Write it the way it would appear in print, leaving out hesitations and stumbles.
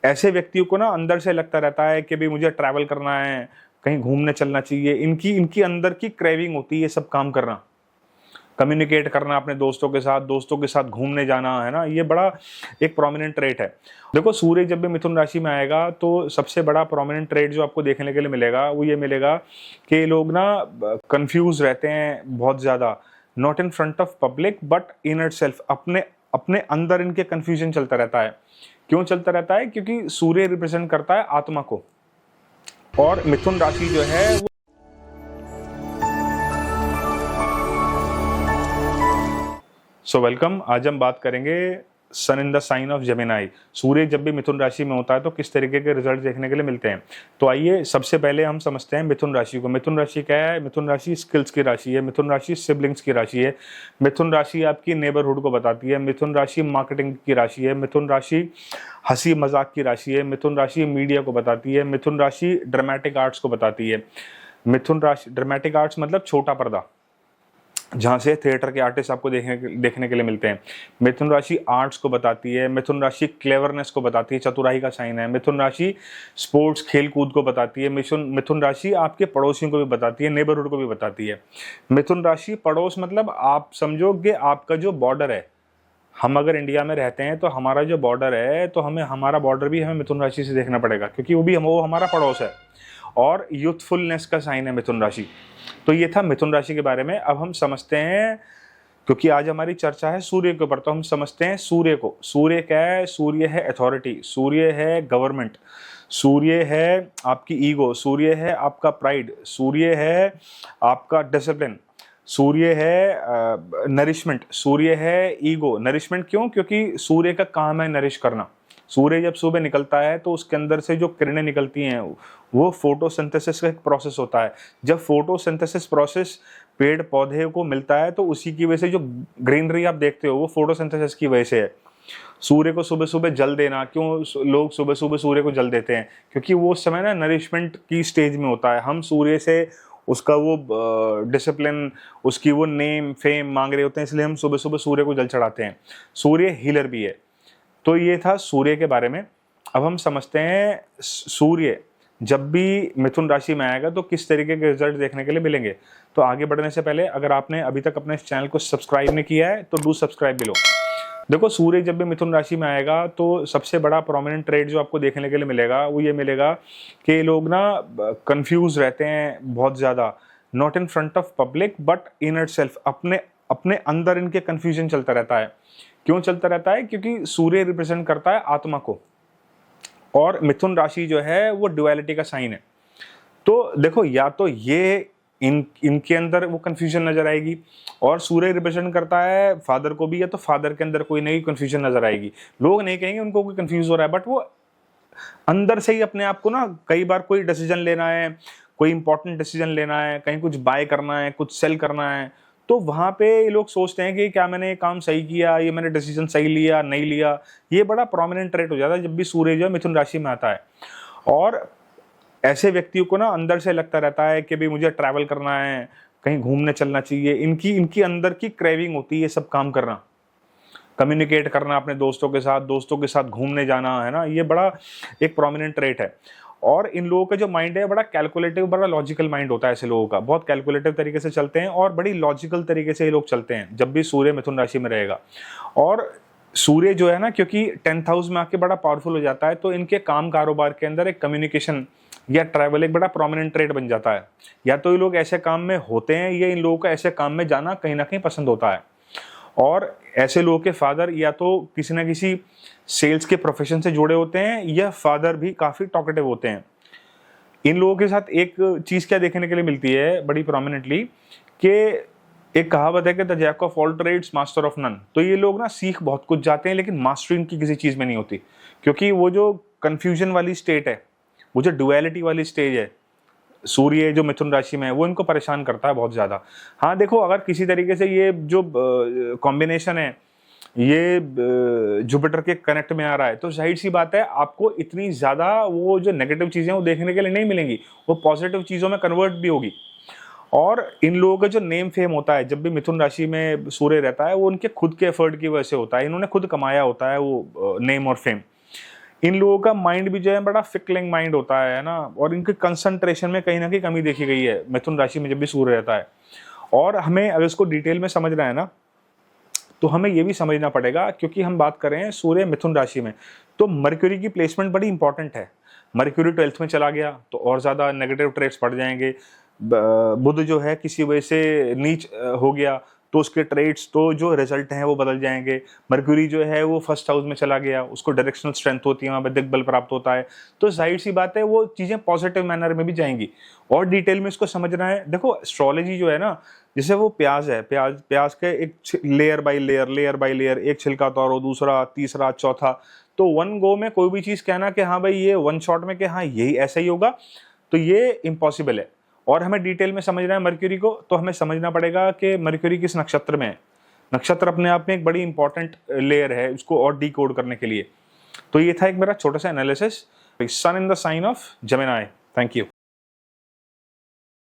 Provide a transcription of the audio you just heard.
ऐसे व्यक्तियों को ना अंदर से लगता रहता है कि भाई मुझे ट्रैवल करना है, कहीं घूमने चलना चाहिए। इनकी इनकी अंदर की क्रेविंग होती है ये सब काम करना, कम्युनिकेट करना अपने दोस्तों के साथ घूमने जाना, है ना। ये बड़ा एक प्रोमिनेंट ट्रेट है। देखो सूर्य जब भी मिथुन राशि में आएगा तो सबसे बड़ा प्रोमिनेंट ट्रेट जो आपको देखने के लिए मिलेगा वो ये मिलेगा कि लोग ना कंफ्यूज रहते हैं बहुत ज़्यादा, not in front of public but in it self, अपने अपने अंदर इनके कंफ्यूजन चलता रहता है। क्यों चलता रहता है? क्योंकि सूर्य रिप्रेजेंट करता है आत्मा को, और मिथुन राशि जो है वो वेलकम। आज हम बात करेंगे sun in the sign of Gemini. सूर्य जब भी मिथुन राशि में होता है तो किस तरीके के रिजल्ट देखने के लिए मिलते हैं। तो आइए सबसे पहले हम समझते हैं मिथुन राशि को। मिथुन राशि क्या है? मिथुन राशि स्किल्स की राशि है, मिथुन राशि सिबलिंग्स की राशि है, मिथुन राशि आपकी नेबरहुड को बताती है, मिथुन राशि मार्केटिंग की राशि है, मिथुन राशि हंसी मजाक की राशि है, मिथुन राशि मीडिया को बताती है, मिथुन राशि ड्रामेटिक आर्ट्स को बताती है। मिथुन राशि ड्रामेटिक आर्ट्स मतलब छोटा पर्दा, जहाँ से थिएटर के आर्टिस्ट आपको देखने के लिए मिलते हैं। मिथुन राशि आर्ट्स को बताती है, मिथुन राशि क्लेवरनेस को बताती है, चतुराई का साइन है। मिथुन राशि स्पोर्ट्स खेल कूद को बताती है। मिथुन राशि आपके पड़ोसियों को भी बताती है, नेबरहुड को भी बताती है। मिथुन राशि पड़ोस मतलब आप समझो कि आपका जो बॉर्डर है, हम अगर इंडिया में रहते हैं तो हमारा जो बॉर्डर है तो हमें हमारा बॉर्डर भी हमें मिथुन राशि से देखना पड़ेगा, क्योंकि वो हमारा पड़ोस है और यूथफुलनेस का साइन है मिथुन राशि। तो ये था मिथुन राशि के बारे में। अब हम समझते हैं, क्योंकि आज हमारी चर्चा है सूर्य के ऊपर, तो हम समझते हैं सूर्य को। सूर्य क्या है? सूर्य है अथॉरिटी, सूर्य है गवर्नमेंट, सूर्य है आपकी ईगो, सूर्य है आपका प्राइड, सूर्य है आपका डिसिप्लिन, सूर्य है नरिशमेंट, सूर्य है ईगो। नरिशमेंट क्यों? क्योंकि सूर्य का काम है नरिश करना। सूर्य जब सुबह निकलता है तो उसके अंदर से जो किरणें निकलती हैं वो फोटोसिंथेसिस का एक प्रोसेस होता है। जब फोटोसिंथेसिस प्रोसेस पेड़ पौधे को मिलता है तो उसी की वजह से जो ग्रीनरी आप देखते हो वो फोटोसिंथेसिस की वजह से है। सूर्य को सुबह सुबह जल देना, क्यों लोग सुबह सुबह सूर्य को जल देते हैं? क्योंकि वो उस समय ना नरिशमेंट की स्टेज में होता है। हम सूर्य से उसका वो डिसिप्लिन, उसकी वो नेम फेम मांग रहे होते हैं, इसलिए हम सुबह सुबह सूर्य को जल चढ़ाते हैं। सूर्य हीलर भी है। तो ये था सूर्य के बारे में। अब हम समझते हैं सूर्य जब भी मिथुन राशि में आएगा तो किस तरीके के रिजल्ट देखने के लिए मिलेंगे। तो आगे बढ़ने से पहले अगर आपने अभी तक अपने इस चैनल को सब्सक्राइब नहीं किया है तो डू सब्सक्राइब बिलो। देखो सूर्य जब भी मिथुन राशि में आएगा तो सबसे बड़ा प्रोमिनेंट ट्रेट जो आपको देखने के लिए मिलेगा वो ये मिलेगा कि लोग ना कंफ्यूज रहते हैं बहुत ज़्यादा, not in front of public but in it self, अपने अपने अंदर इनके कंफ्यूजन चलता रहता है। क्यों चलता रहता है? क्योंकि सूर्य रिप्रेजेंट करता है आत्मा को, और मिथुन राशि जो है वो ड्युअलिटी का साइन है। तो देखो या तो ये इनके अंदर वो कंफ्यूजन नजर आएगी, और सूर्य रिप्रेजेंट करता है फादर को भी, या तो फादर के अंदर कोई नई कंफ्यूजन नजर आएगी। लोग नहीं कहेंगे उनको कोई कंफ्यूज हो रहा है, बट वो अंदर से ही अपने आप को ना, कई बार कोई डिसीजन लेना है, कोई इंपॉर्टेंट डिसीजन लेना है, कहीं कुछ बाय करना है, कुछ सेल करना है, तो वहां पे ये लोग सोचते हैं कि क्या मैंने ये काम सही किया, ये मैंने डिसीजन सही लिया नहीं लिया। ये बड़ा प्रोमिनेंट ट्रेट हो जाता है जब भी सूर्य जो है मिथुन राशि में आता है। और ऐसे व्यक्तियों को ना अंदर से लगता रहता है कि भाई मुझे ट्रैवल करना है, कहीं घूमने चलना चाहिए। इनकी इनकी अंदर की क्रेविंग होती है ये सब काम करना, कम्युनिकेट करना अपने दोस्तों के साथ घूमने जाना, है ना। ये बड़ा एक प्रोमिनेंट ट्रेट है। और इन लोगों का जो माइंड है बड़ा कैलकुलेटिव, बड़ा लॉजिकल माइंड होता है ऐसे लोगों का। बहुत कैलकुलेटिव तरीके से चलते हैं और बड़ी लॉजिकल तरीके से ये लोग चलते हैं जब भी सूर्य मिथुन राशि में रहेगा। और सूर्य जो है ना, क्योंकि 10th हाउस में आके बड़ा पावरफुल हो जाता है, तो इनके काम कारोबार के अंदर एक कम्युनिकेशन या ट्रैवल एक बड़ा प्रोमिनेंट ट्रेड बन जाता है। या तो ये लोग ऐसे काम में होते हैं या इन लोगों का ऐसे काम में जाना कहीं ना कहीं पसंद होता है। और ऐसे लोगों के फादर या तो किसी ना किसी सेल्स के प्रोफेशन से जुड़े होते हैं, या फादर भी काफी टॉकेटिव होते हैं। इन लोगों के साथ एक चीज क्या देखने के लिए मिलती है बड़ी प्रोमिनेंटली, कि एक कहावत है कि the jack of all trades master of none. तो ये लोग ना सीख बहुत कुछ जाते हैं लेकिन मास्टरी इनकी किसी चीज में नहीं होती, क्योंकि वो जो कंफ्यूजन वाली स्टेट है, वो जो डुअलिटी वाली स्टेज है, सूर्य जो मिथुन राशि में है, वो इनको परेशान करता है बहुत ज्यादा। हाँ देखो, अगर किसी तरीके से ये जो कॉम्बिनेशन है ये जुपिटर के कनेक्ट में आ रहा है तो जाहिर सी बात है आपको इतनी ज्यादा वो जो नेगेटिव चीजें वो देखने के लिए नहीं मिलेंगी, वो पॉजिटिव चीजों में कन्वर्ट भी होगी। और इन लोगों का जो नेम फेम होता है जब भी मिथुन राशि में सूर्य रहता है, वो उनके खुद के एफर्ट की वजह से होता है। इन्होंने खुद कमाया होता है वो नेम और फेम। इन लोगों का माइंड भी जो है बड़ा फिकलिंग माइंड होता है ना, और इनके कंसंट्रेशन में कहीं ना कहीं कमी देखी गई है मिथुन राशि में जब भी सूर्य रहता है। और हमें अगर इसको डिटेल में समझना है ना, तो हमें ये भी समझना पड़ेगा, क्योंकि हम बात कर रहे हैं सूर्य मिथुन राशि में, तो मर्क्यूरी की प्लेसमेंट बड़ी इंपॉर्टेंट है। मर्क्यूरी 12th में चला गया तो और ज़्यादा नेगेटिव ट्रेड्स बढ़ जाएंगे। बुध जो है किसी वजह से नीच हो गया तो उसके ट्रेड्स तो जो रिजल्ट हैं वो बदल जाएंगे। मर्क्यूरी जो है वो फर्स्ट हाउस में चला गया, उसको डायरेक्शनल स्ट्रेंथ होती है, वहाँ पर दिग्बल प्राप्त होता है, तो जाहिर सी बात है वो चीज़ें पॉजिटिव मैनर में भी जाएंगी। और डिटेल में इसको समझना है, देखो एस्ट्रोलॉजी जो है ना, जैसे वो प्याज है, प्याज के एक लेयर बाय लेयर एक छिलका तोड़ो, दूसरा, तीसरा, चौथा, तो वन गो में कोई भी चीज़ कहना कि हाँ भाई ये वन शॉट में कि हाँ यही ऐसा ही होगा, तो ये इम्पॉसिबल है। और हमें डिटेल में समझना है मर्क्यूरी को, तो हमें समझना पड़ेगा कि मर्क्यूरी किस नक्षत्र में है। नक्षत्र अपने आप में एक बड़ी इंपॉर्टेंट लेयर है उसको और डिकोड करने के लिए। तो ये था एक मेरा छोटा सा analysis, sun in the sign of Gemini. Thank you.